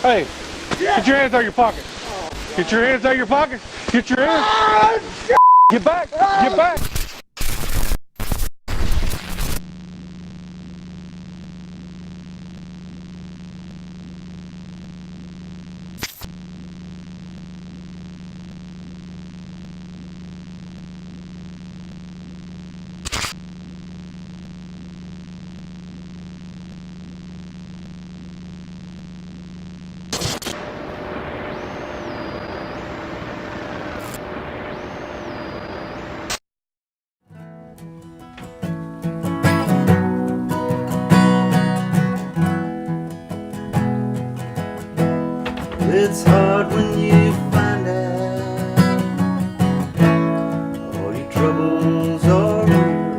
Hey, get your hands out of your pocket. Get your hands out of your pocket. Get your hands. Get back. Get back. It's hard when you find out all your troubles are real.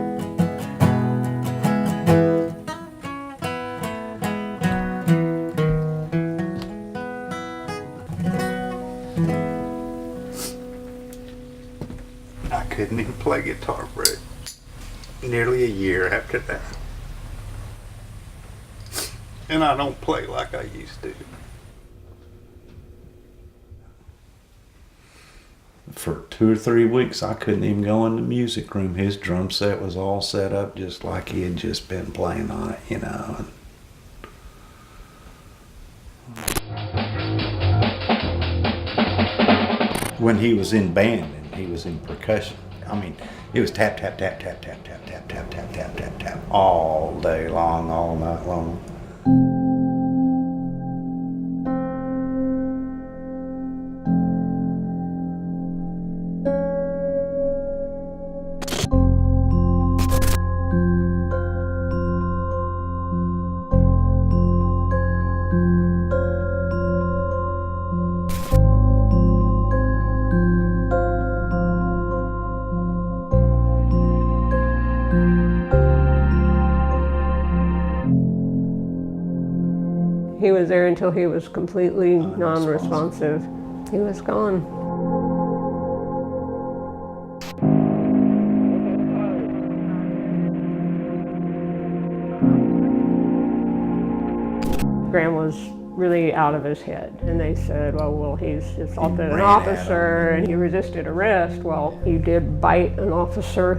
I couldn't even play guitar for nearly a year after that. And I don't play like I used to. For 2 or 3 weeks, I couldn't even go in the music room. His drum set was all set up just like he had just been playing on it, you know. When he was in band and he was in percussion, I mean, it was tap, tap, tap, tap, tap, tap, tap, tap, tap, tap, tap, tap, all day long, all night long. He was there until he was completely non-responsive. He was gone. Graham was really out of his head. And they said, well, he's assaulted an officer and he resisted arrest. Well, he did bite an officer.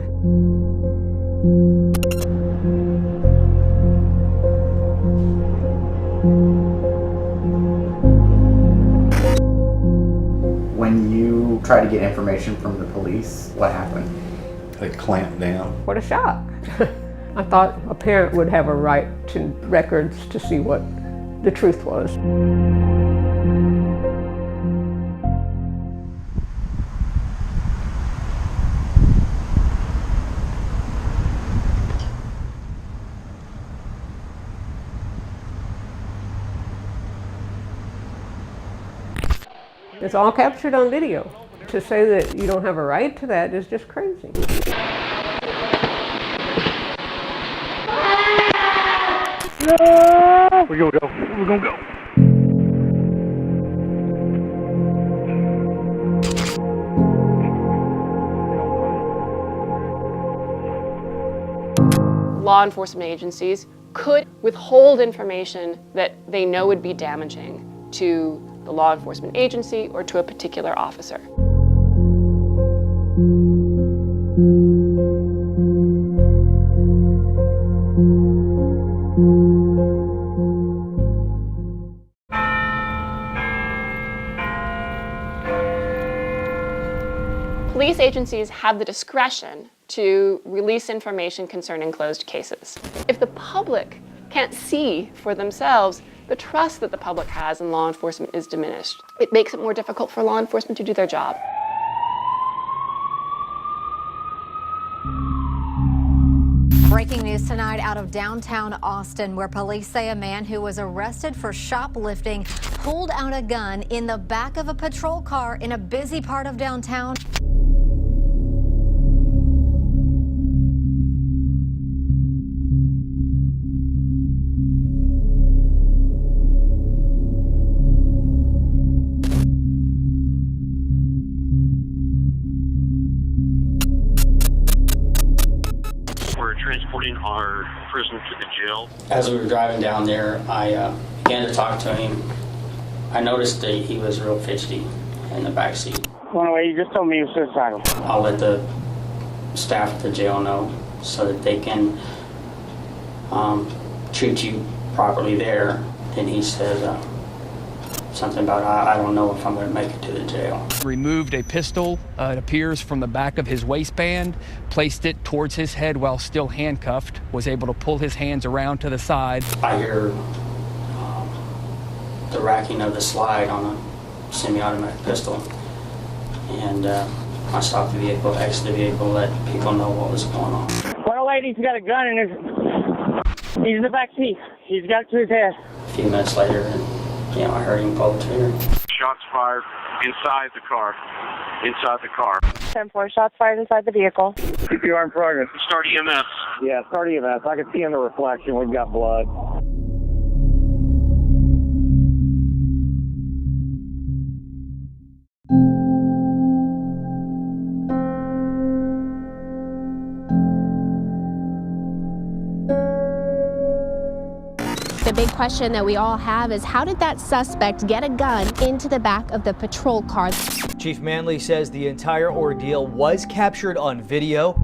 When you try to get information from the police, what happened? They clamped down. What a shock. I thought a parent would have a right to records to see what the truth was. It's all captured on video. To say that you don't have a right to that is just crazy. No! We're gonna go. We're gonna go. Law enforcement agencies could withhold information that they know would be damaging to the law enforcement agency or to a particular officer. Police agencies have the discretion to release information concerning closed cases. If the public can't see for themselves, the trust that the public has in law enforcement is diminished. It makes it more difficult for law enforcement to do their job. Breaking news tonight out of downtown Austin, where police say a man who was arrested for shoplifting pulled out a gun in the back of a patrol car in a busy part of downtown. We're transporting our prisoner to the jail. As we were driving down there, I Began to talk to him. I noticed that he was real fidgety in the back seat. Well, anyway, you just told me he was suicidal. I'll let the staff at the jail know so that they can treat you properly there. Then he said something about, I don't know if I'm going to make it to the jail. Removed a pistol, it appears, from the back of his waistband, placed it towards his head while still handcuffed, was able to pull his hands around to the side. I hear the racking of the slide on a semi-automatic pistol. And I stopped the vehicle, exited the vehicle, let people know what was going on. Well, lady's got a gun in he's in the back seat. He's got it to his head. A few minutes later, I heard him pull the trigger. Shots fired inside the car. Inside the car. 10-4, shots fired inside the vehicle. CPR in progress. Start EMS. Yeah, start EMS. I can see in the reflection we've got blood. The big question that we all have is, how did that suspect get a gun into the back of the patrol car? Chief Manley says the entire ordeal was captured on video.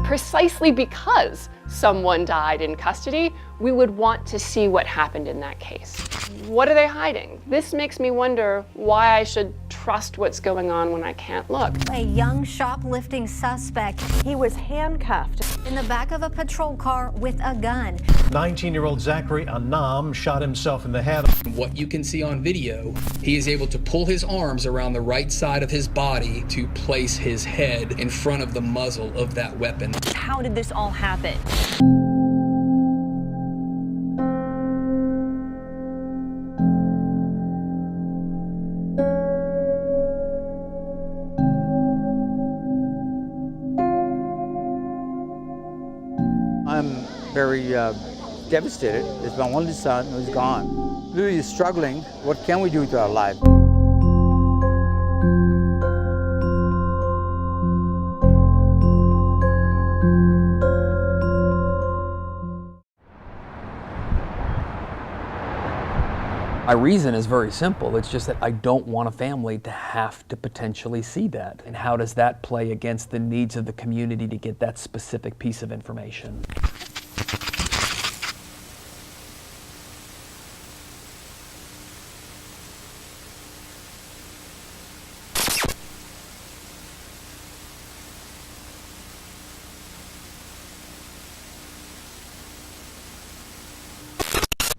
Precisely because someone died in custody, we would want to see what happened in that case. What are they hiding? This makes me wonder why I should trust what's going on when I can't look. A young shoplifting suspect. He was handcuffed In the back of a patrol car with a gun. 19-year-old Zachary Anam shot himself in the head. What you can see on video, he is able to pull his arms around the right side of his body to place his head in front of the muzzle of that weapon. How did this all happen? I'm very devastated. It's my only son who's gone. Really struggling. What can we do to our life? My reason is very simple. It's just that I don't want a family to have to potentially see that. And how does that play against the needs of the community to get that specific piece of information?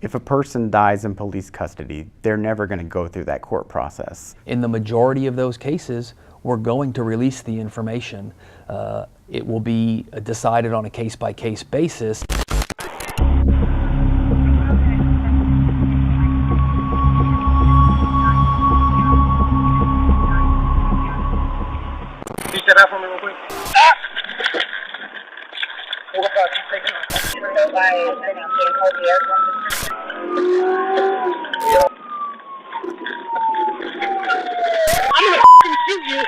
If a person dies in police custody, they're never going to go through that court process. In the majority of those cases, we're going to release the information. It will be decided on a case-by-case basis. Can you step out for me real quick? I'm gonna shoot you.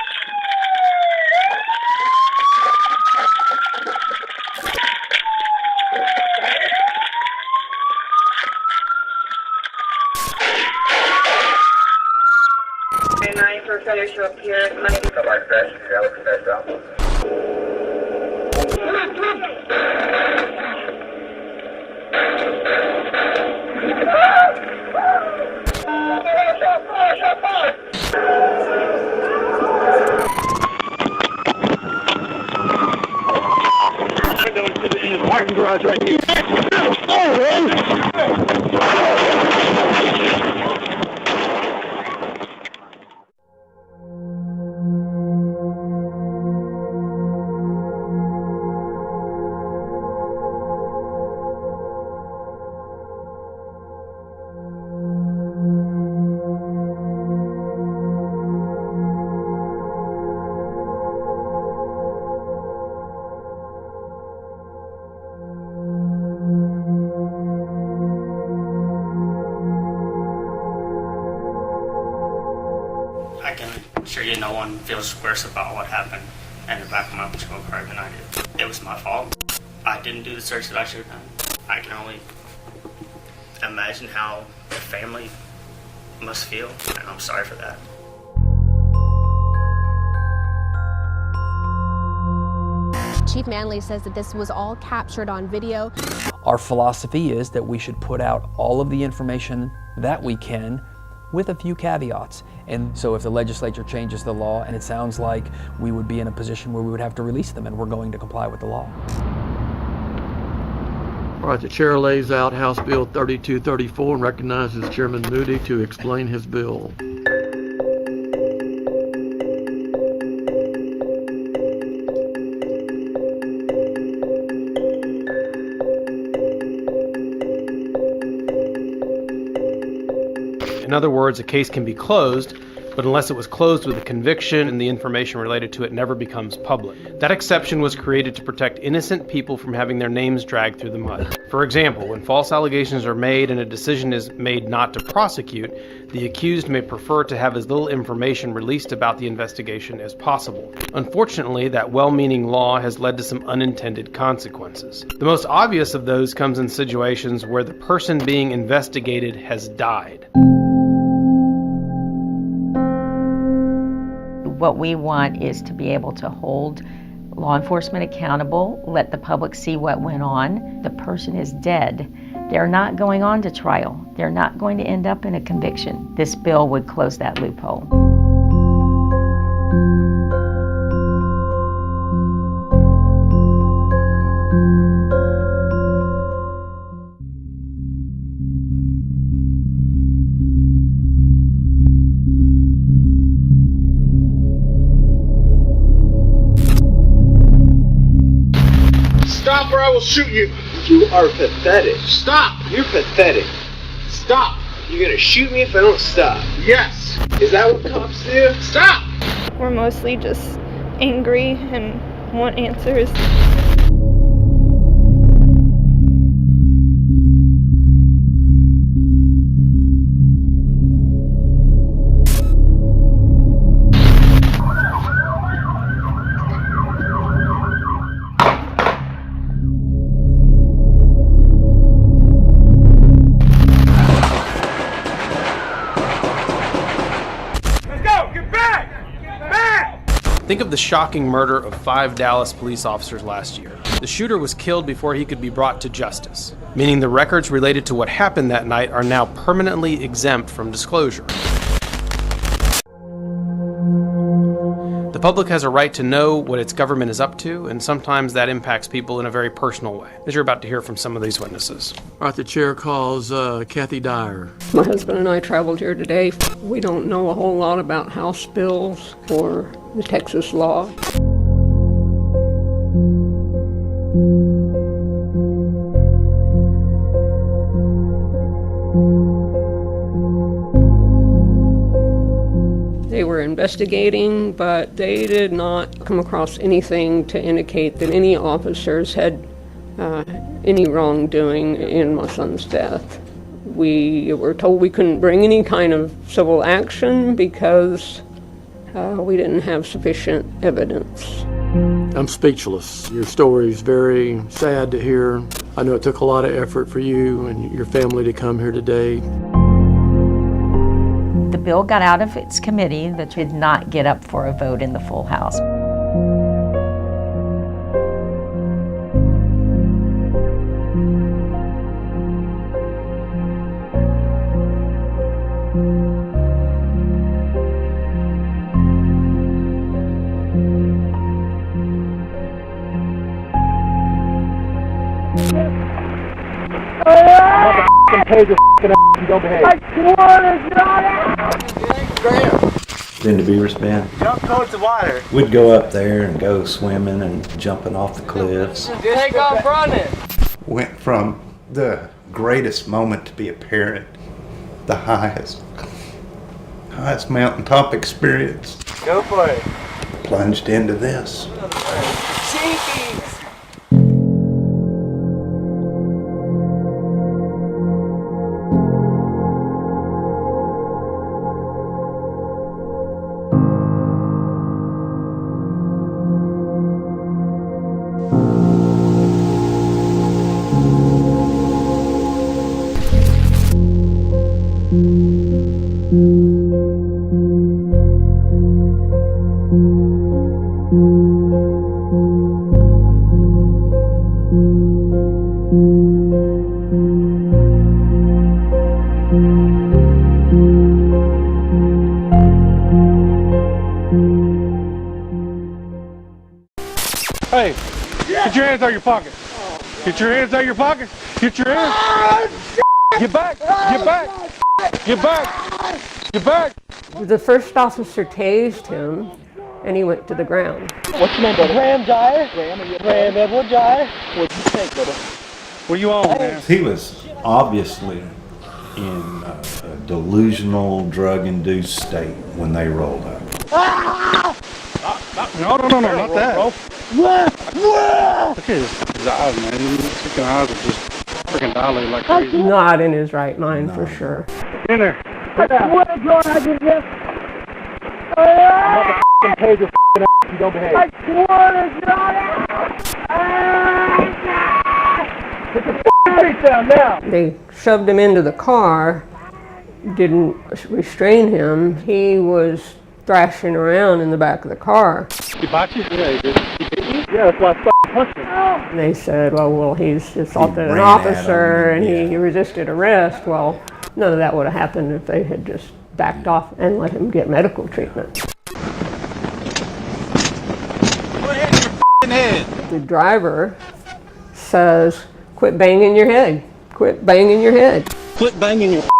And 9 for failure to appear. 90 for life fresh. Parking garage right here. can assure you no one feels worse about what happened in the back of my patrol car than I did. It was my fault. I didn't do the search that I should have done. I can only imagine how the family must feel, and I'm sorry for that. Chief Manley says that this was all captured on video. Our philosophy is that we should put out all of the information that we can with a few caveats. And so if the legislature changes the law, and it sounds like we would be in a position where we would have to release them, and we're going to comply with the law. All right, the chair lays out House Bill 3234 and recognizes Chairman Moody to explain his bill. In other words, a case can be closed, but unless it was closed with a conviction and the information related to it never becomes public. That exception was created to protect innocent people from having their names dragged through the mud. For example, when false allegations are made and a decision is made not to prosecute, the accused may prefer to have as little information released about the investigation as possible. Unfortunately, that well-meaning law has led to some unintended consequences. The most obvious of those comes in situations where the person being investigated has died. What we want is to be able to hold law enforcement accountable, let the public see what went on. The person is dead. They're not going on to trial. They're not going to end up in a conviction. This bill would close that loophole. Stop or I will shoot you. You are pathetic. Stop. You're pathetic. Stop. You're gonna shoot me if I don't stop. Yes. Is that what cops do? Stop. We're mostly just angry and want answers. Think of the shocking murder of 5 Dallas police officers last year. The shooter was killed before he could be brought to justice, meaning the records related to what happened that night are now permanently exempt from disclosure. The public has a right to know what its government is up to, and sometimes that impacts people in a very personal way, as you're about to hear from some of these witnesses. All right, the chair calls Kathy Dyer. My husband and I traveled here today. We don't know a whole lot about House bills or the Texas law. They were investigating, but they did not come across anything to indicate that any officers had any wrongdoing in my son's death. We were told we couldn't bring any kind of civil action because we didn't have sufficient evidence. I'm speechless. Your story is very sad to hear. I know it took a lot of effort for you and your family to come here today. The bill got out of its committee that did not get up for a vote in the full House. Pay your ass and don't behave. Been to Beaver's Bend? Jump towards the water. We'd go up there and go swimming and jumping off the cliffs. Take off running. Went from the greatest moment to be a parent, the highest mountaintop experience. Go for it. Plunged into this. Cheekies. Hey, get your hands out of your pocket. Get your hands out of your pockets. Get your hands. Get back. Get back. Get back. Get back. The first officer tased him, and he went to the ground. What's your name, brother? Ram Jai. Ram Edward Jai. What'd you think, brother? What you on, man? He was obviously in a delusional, drug-induced state when they rolled up. No, not that. Look at his eyes, man. His freaking eyes are just freaking dilated like crazy. Not in his right mind, for sure. In there. Pay your ass and don't behave. I swear to God! Put your face down now! They shoved him into the car, didn't restrain him. He was thrashing around in the back of the car. He bite you? Yeah, he did. He bit you? Yeah, that's why I punched him. And they said, well, he's assaulted an officer and he resisted arrest. Well, none of that would have happened if they had just backed off and let him get medical treatment. The driver says, quit banging your head. Quit banging your head. Quit banging your head.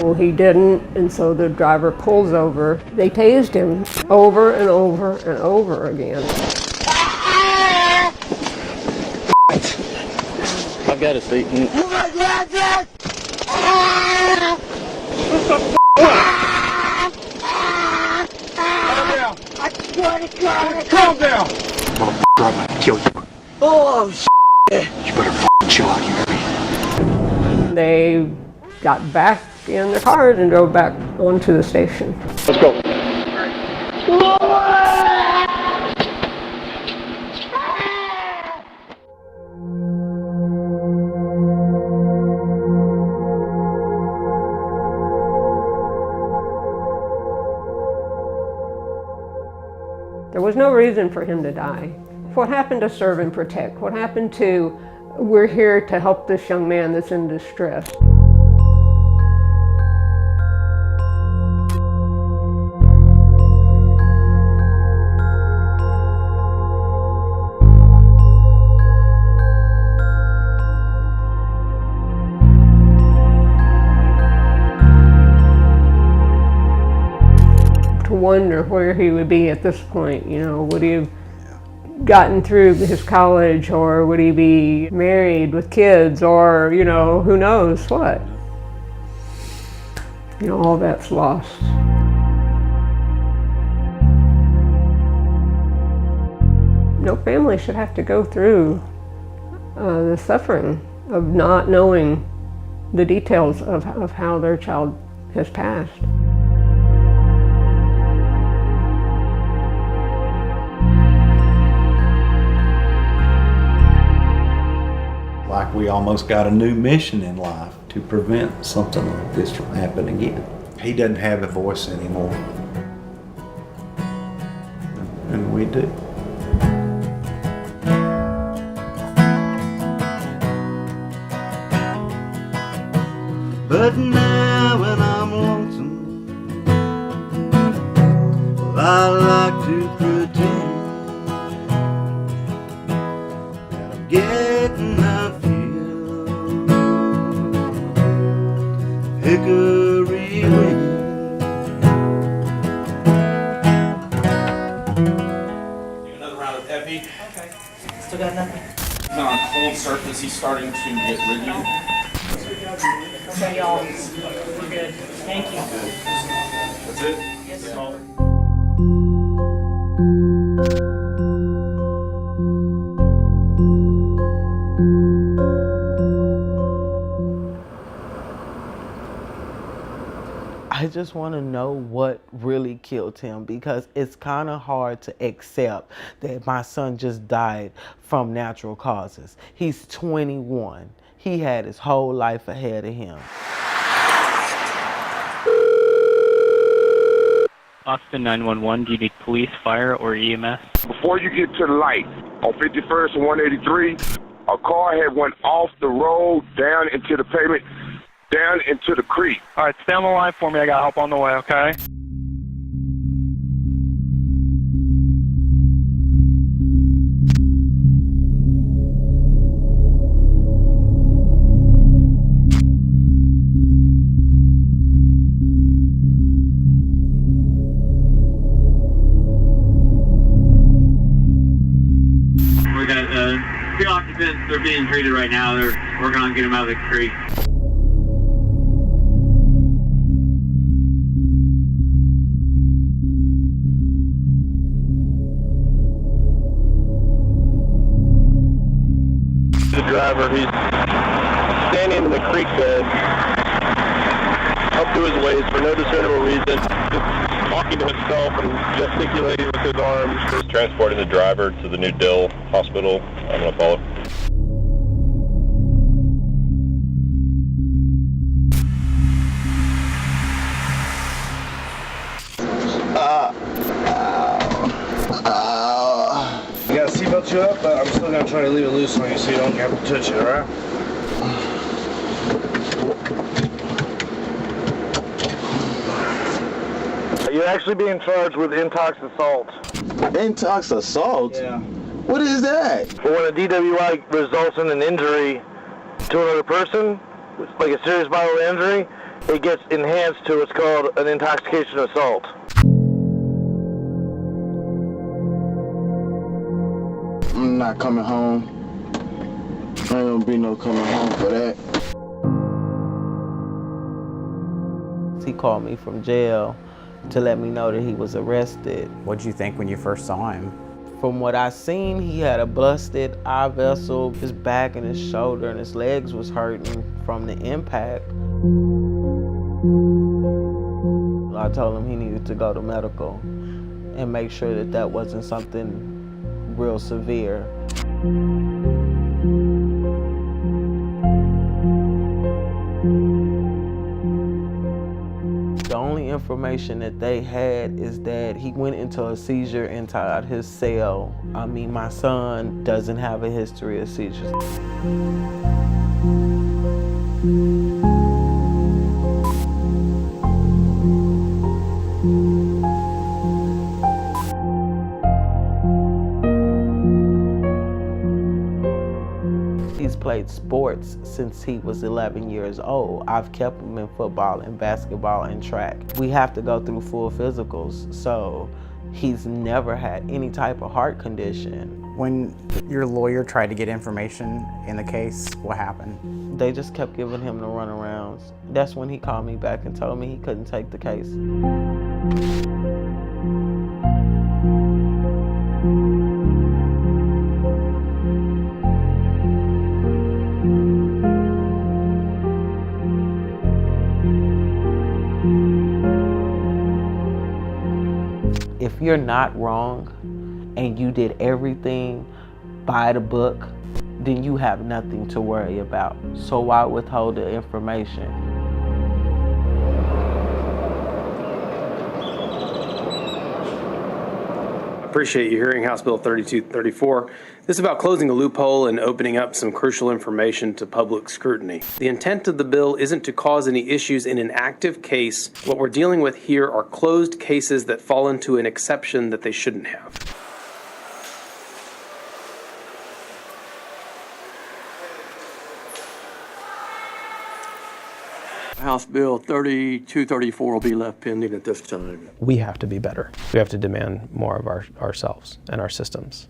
Well, he didn't, and so the driver pulls over. They tased him over and over and over again. I've got a seat. Calm down. Motherfucker, I'm gonna kill you. Oh, shit. You better fucking chill out, you hear me? They got back in their cars and drove back onto the station. Let's go. There was no reason for him to die. What happened to serve and protect? What happened to, we're here to help this young man that's in distress? To wonder where he would be at this point, you know, would he have gotten through his college, or would he be married with kids, or, you know, who knows what? You know, all that's lost. No family should have to go through the suffering of not knowing the details of how their child has passed. Like we almost got a new mission in life to prevent something like this from happening again. He doesn't have a voice anymore. And we do. But now when I'm lonesome, well, I like to pretend that I'm getting that feel hickory wind. Another round of Epi. Okay. Still got nothing? He's on a cold surface. He's starting to get rigid. Okay, y'all. We're good. Thank you. That's it? Yes, sir. I just want to know what really killed him, because it's kind of hard to accept that my son just died from natural causes. He's 21. He had his whole life ahead of him. Austin 911, do you need police, fire, or EMS? Before you get to the light on 51st and 183, a car had went off the road down into the pavement, down into the creek. All right, stay on the line for me. I got help on the way, okay? We got three occupants. They're being treated right now. They're working on getting them out of the creek. The driver, he's standing in the creek bed, up to his waist for no discernible reason, just talking to himself and gesticulating with his arms. He's transporting the driver to the New Dill Hospital. I'm going to follow. You got to seatbelt you up, but I'm still going to try to leave it loose on you so you don't have to touch it, alright? You're actually being charged with intox assault. Intox assault? Yeah. What is that? But when a DWI results in an injury to another person, like a serious bodily injury, it gets enhanced to what's called an intoxication assault. I'm not coming home. Ain't gonna be no coming home for that. He called me from jail to let me know that he was arrested. What'd you think when you first saw him? From what I seen, he had a busted eye vessel, his back and his shoulder and his legs was hurting from the impact. I told him he needed to go to medical and make sure that that wasn't something real severe. The only information that they had is that he went into a seizure inside his cell. I mean, my son doesn't have a history of seizures. He's played sports since he was 11 years old. I've kept him in football and basketball and track. We have to go through full physicals, so he's never had any type of heart condition. When your lawyer tried to get information in the case, what happened? They just kept giving him the runarounds. That's when he called me back and told me he couldn't take the case. If you're not wrong and you did everything by the book, then you have nothing to worry about. So why withhold the information? Appreciate you hearing House Bill 3234. This is about closing a loophole and opening up some crucial information to public scrutiny. The intent of the bill isn't to cause any issues in an active case. What we're dealing with here are closed cases that fall into an exception that they shouldn't have. House Bill 3234 will be left pending at this time. We have to be better. We have to demand more of ourselves and our systems.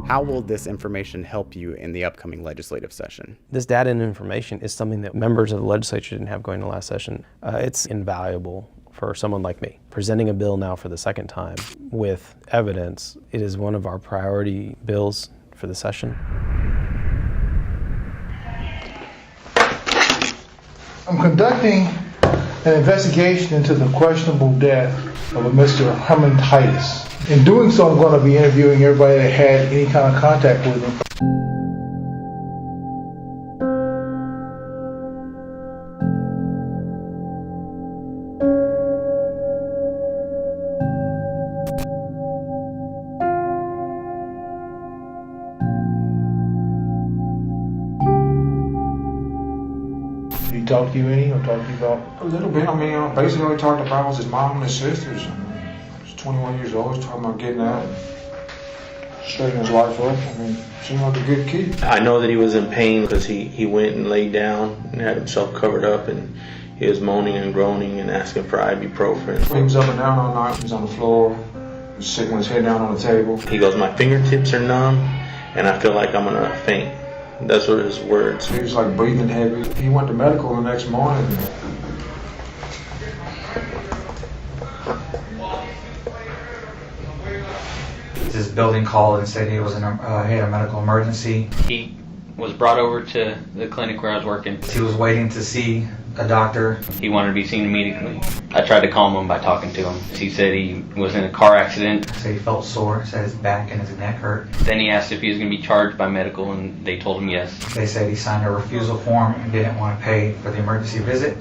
How will this information help you in the upcoming legislative session? This data and information is something that members of the legislature didn't have going to last session. It's invaluable for someone like me. Presenting a bill now for the second time with evidence, it is one of our priority bills for the session. I'm conducting an investigation into the questionable death of a Mr. Herman Titus. In doing so, I'm going to be interviewing everybody that had any kind of contact with him. Did he talk to you any, or talk to you about? A little bit. I mean, basically all he talked about was his mom and his sisters. He's 21 years old. He's talking about getting out and straightening his life up. I mean, seemed like a good kid. I know that he was in pain because he went and laid down and had himself covered up, and he was moaning and groaning and asking for ibuprofen. He was up and down all night. He was on the floor. He was sitting with his head down on the table. He goes, my fingertips are numb and I feel like I'm gonna faint. That's what his words. He was like breathing heavy. He went to medical the next morning. This building called and said he was he had a medical emergency. He was brought over to the clinic where I was working. He was waiting to see a doctor. He wanted to be seen immediately. I tried to calm him by talking to him. He said he was in a car accident. Said he felt sore, said his back and his neck hurt. Then he asked if he was going to be charged by medical, and they told him yes. They said he signed a refusal form and didn't want to pay for the emergency visit.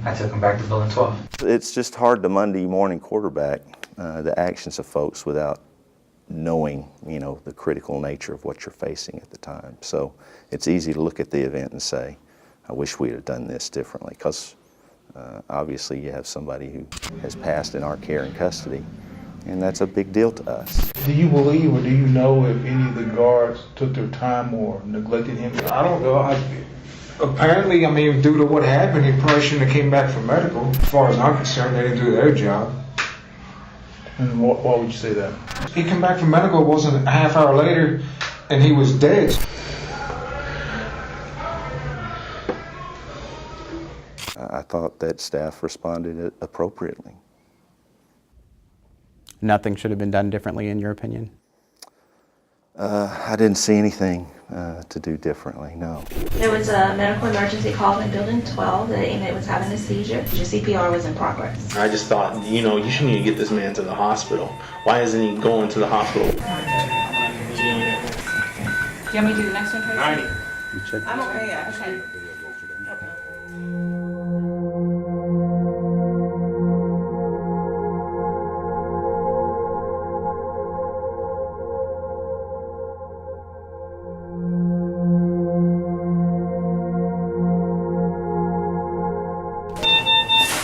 I took him back to Building 12. It's just hard to Monday morning quarterback the actions of folks without knowing, you know, the critical nature of what you're facing at the time. So it's easy to look at the event and say, I wish we'd have done this differently, because obviously you have somebody who has passed in our care and custody, and that's a big deal to us. Do you believe, or do you know if any of the guards took their time or neglected him? I don't know. Apparently, I mean, due to what happened, he probably shouldn't have came back from medical. As far as I'm concerned, they didn't do their job. And why would you say that? He came back from medical, it wasn't a half hour later, and he was dead. I thought that staff responded appropriately. Nothing should have been done differently, in your opinion? I didn't see anything to do differently, no. There was a medical emergency called in Building 12. The inmate was having a seizure. Your CPR was in progress. I just thought, you know, you shouldn't even get this man to the hospital. Why isn't he going to the hospital? Do you want me to do the next one, Tracy? 90. I'm okay, yeah. Okay.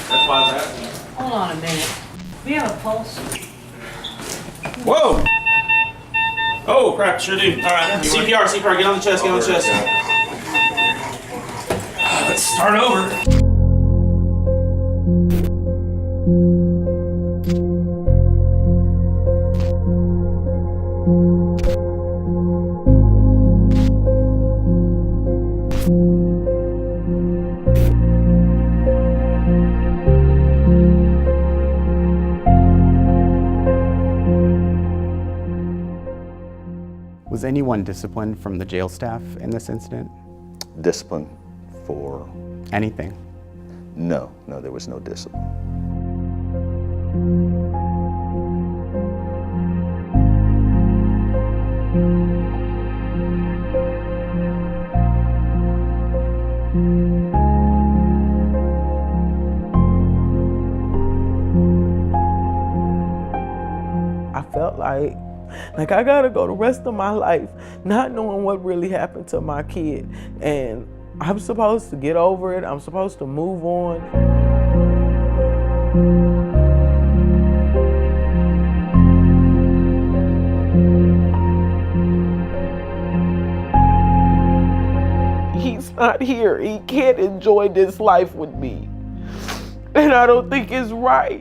That's why I was asking. Hold on a minute. We have a pulse. Whoa! Oh crap, sure do. Alright, CPR, get on the chest, get on the chest. Let's start over. Was anyone disciplined from the jail staff in this incident? Discipline for? Anything? No, there was no discipline. I felt like I gotta go the rest of my life not knowing what really happened to my kid. And I'm supposed to get over it. I'm supposed to move on. He's not here. He can't enjoy this life with me. And I don't think it's right.